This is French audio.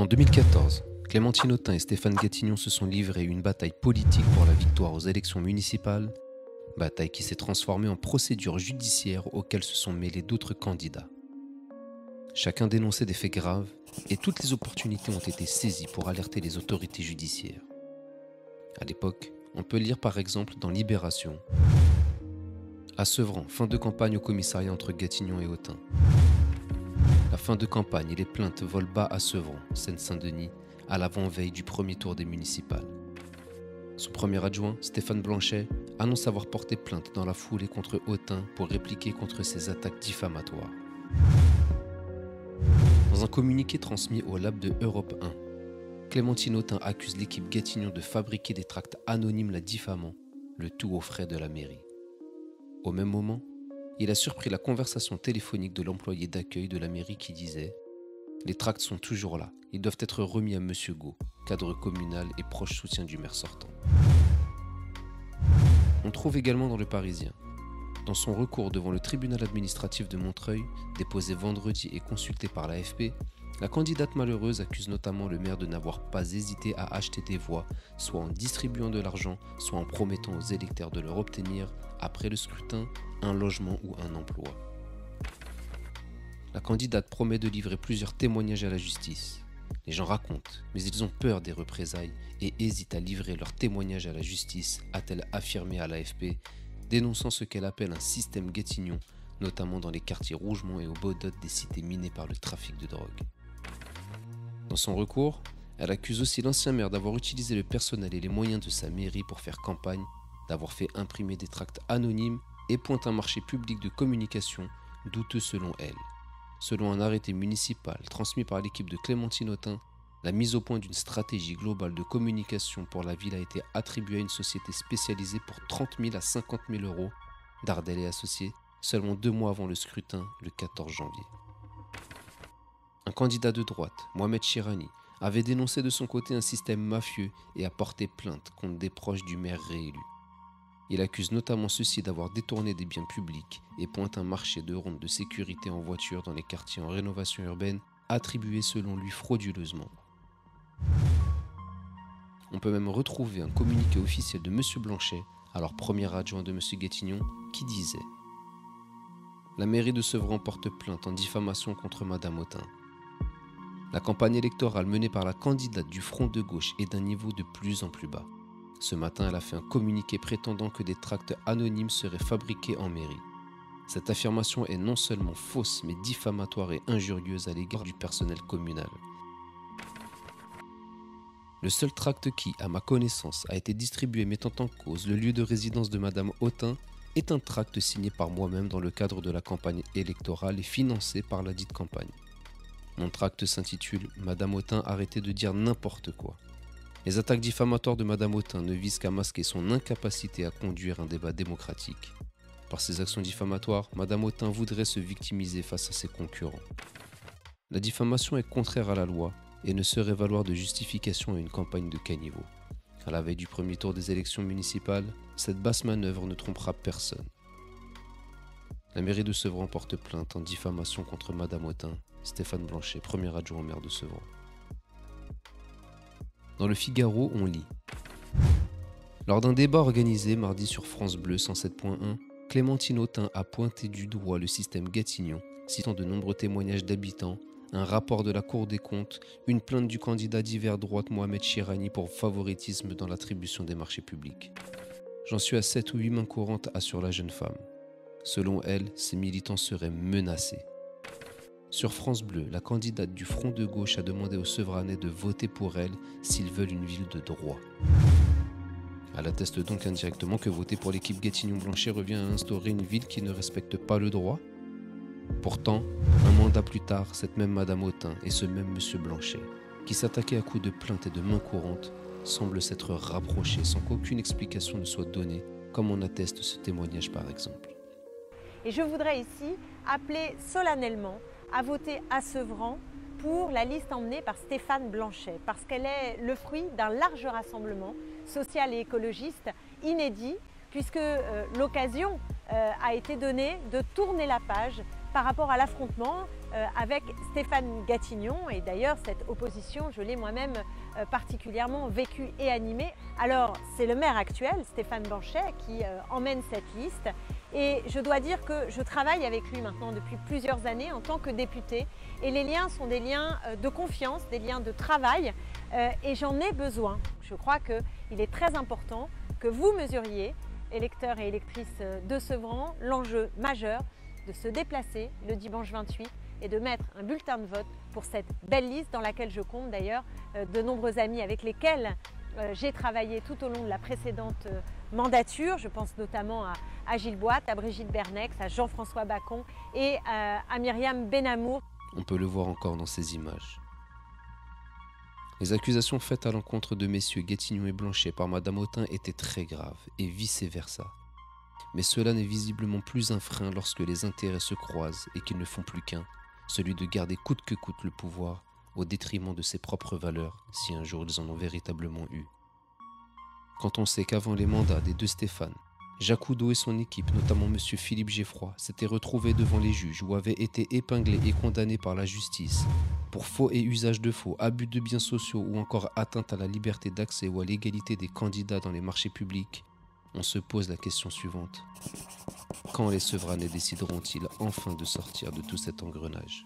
En 2014, Clémentine Autain et Stéphane Gatignon se sont livrés une bataille politique pour la victoire aux élections municipales, bataille qui s'est transformée en procédure judiciaire auxquelles se sont mêlés d'autres candidats. Chacun dénonçait des faits graves et toutes les opportunités ont été saisies pour alerter les autorités judiciaires. À l'époque, on peut lire par exemple dans Libération: à Sevran, fin de campagne au commissariat entre Gatignon et Autain. La fin de campagne et les plaintes volent bas à Sevran, Seine-Saint-Denis, à l'avant-veille du premier tour des municipales. Son premier adjoint, Stéphane Blanchet, annonce avoir porté plainte dans la foulée contre Autain pour répliquer contre ses attaques diffamatoires. Dans un communiqué transmis au Lab de Europe 1, Clémentine Autain accuse l'équipe Gatignon de fabriquer des tracts anonymes la diffamant, le tout aux frais de la mairie. Au même moment, il a surpris la conversation téléphonique de l'employé d'accueil de la mairie qui disait « Les tracts sont toujours là, ils doivent être remis à Monsieur Gault, cadre communal et proche soutien du maire sortant. » On trouve également dans Le Parisien. Dans son recours devant le tribunal administratif de Montreuil, déposé vendredi et consulté par l'AFP, la candidate malheureuse accuse notamment le maire de n'avoir pas hésité à acheter des voix, soit en distribuant de l'argent, soit en promettant aux électeurs de leur obtenir, après le scrutin, un logement ou un emploi. La candidate promet de livrer plusieurs témoignages à la justice. Les gens racontent, mais ils ont peur des représailles et hésitent à livrer leurs témoignages à la justice, a-t-elle affirmé à l'AFP, dénonçant ce qu'elle appelle un système Gatignon, notamment dans les quartiers Rougemont et au Baudot des cités minées par le trafic de drogue. Dans son recours, elle accuse aussi l'ancien maire d'avoir utilisé le personnel et les moyens de sa mairie pour faire campagne, d'avoir fait imprimer des tracts anonymes et pointe un marché public de communication douteux selon elle. Selon un arrêté municipal transmis par l'équipe de Clémentine Autain, la mise au point d'une stratégie globale de communication pour la ville a été attribuée à une société spécialisée pour 30 000 à 50 000 euros, Dardel et Associés, seulement 2 mois avant le scrutin, le 14 janvier. Un candidat de droite, Mohamed Chirani, avait dénoncé de son côté un système mafieux et a porté plainte contre des proches du maire réélu. Il accuse notamment ceux-ci d'avoir détourné des biens publics et pointe un marché de rondes de sécurité en voiture dans les quartiers en rénovation urbaine, attribué selon lui frauduleusement. On peut même retrouver un communiqué officiel de M. Blanchet, alors premier adjoint de M. Gatignon, qui disait « La mairie de Sevran porte plainte en diffamation contre Mme Autain. La campagne électorale menée par la candidate du Front de gauche est d'un niveau de plus en plus bas. Ce matin, elle a fait un communiqué prétendant que des tracts anonymes seraient fabriqués en mairie. Cette affirmation est non seulement fausse, mais diffamatoire et injurieuse à l'égard du personnel communal. Le seul tract qui, à ma connaissance, a été distribué mettant en cause le lieu de résidence de Mme Autain est un tract signé par moi-même dans le cadre de la campagne électorale et financé par la dite campagne. Mon tract s'intitule « Madame Autain, arrêtez de dire n'importe quoi ». Les attaques diffamatoires de Mme Autain ne visent qu'à masquer son incapacité à conduire un débat démocratique. Par ces actions diffamatoires, Mme Autain voudrait se victimiser face à ses concurrents. La diffamation est contraire à la loi et ne saurait valoir de justification à une campagne de caniveau. À la veille du premier tour des élections municipales, cette basse manœuvre ne trompera personne. La mairie de Sevran porte plainte en diffamation contre Mme Autain, Stéphane Blanchet, premier adjoint au maire de Sevran. Dans le Figaro, on lit « Lors d'un débat organisé mardi sur France Bleu 107.1, Clémentine Autain a pointé du doigt le système Gatignon, citant de nombreux témoignages d'habitants, un rapport de la Cour des comptes, une plainte du candidat d'hiver droite Mohamed Chirani pour favoritisme dans l'attribution des marchés publics. J'en suis à 7 ou 8 mains courantes, assure la jeune femme. Selon elle, ces militants seraient menacés. » Sur France Bleu, la candidate du Front de gauche a demandé aux Sevranais de voter pour elle s'ils veulent une ville de droit. Elle atteste donc indirectement que voter pour l'équipe Gatignon-Blanchet revient à instaurer une ville qui ne respecte pas le droit. Pourtant, un mandat plus tard, cette même Madame Autain et ce même Monsieur Blanchet, qui s'attaquaient à coups de plainte et de main courantes, semblent s'être rapprochés sans qu'aucune explication ne soit donnée, comme en atteste ce témoignage par exemple. Et je voudrais ici appeler solennellement à voter à Sevran pour la liste emmenée par Stéphane Blanchet, parce qu'elle est le fruit d'un large rassemblement social et écologiste inédit, puisque l'occasion a été donné de tourner la page par rapport à l'affrontement avec Stéphane Gatignon. Et d'ailleurs, cette opposition, je l'ai moi-même particulièrement vécue et animée. Alors, c'est le maire actuel, Stéphane Blanchet, qui emmène cette liste. Et je dois dire que je travaille avec lui maintenant depuis plusieurs années en tant que député. Et les liens sont des liens de confiance, des liens de travail. Et j'en ai besoin. Je crois qu'il est très important que vous mesuriez, électeurs et électrices de Sevran, l'enjeu majeur de se déplacer le dimanche 28 et de mettre un bulletin de vote pour cette belle liste dans laquelle je compte d'ailleurs de nombreux amis avec lesquels j'ai travaillé tout au long de la précédente mandature. Je pense notamment à Gilles Boite, à Brigitte Bernex, à Jean-François Bacon et à Myriam Benamour. On peut le voir encore dans ces images. Les accusations faites à l'encontre de messieurs Gatignon et Blanchet par Madame Autain étaient très graves et vice-versa. Mais cela n'est visiblement plus un frein lorsque les intérêts se croisent et qu'ils ne font plus qu'un, celui de garder coûte que coûte le pouvoir au détriment de ses propres valeurs, si un jour ils en ont véritablement eu. Quand on sait qu'avant les mandats des deux Stéphane, Jacques Oudot et son équipe, notamment M. Philippe Geffroy, s'étaient retrouvés devant les juges ou avaient été épinglés et condamnés par la justice pour faux et usage de faux, abus de biens sociaux ou encore atteinte à la liberté d'accès ou à l'égalité des candidats dans les marchés publics, on se pose la question suivante. Quand les Sevranais décideront-ils enfin de sortir de tout cet engrenage ?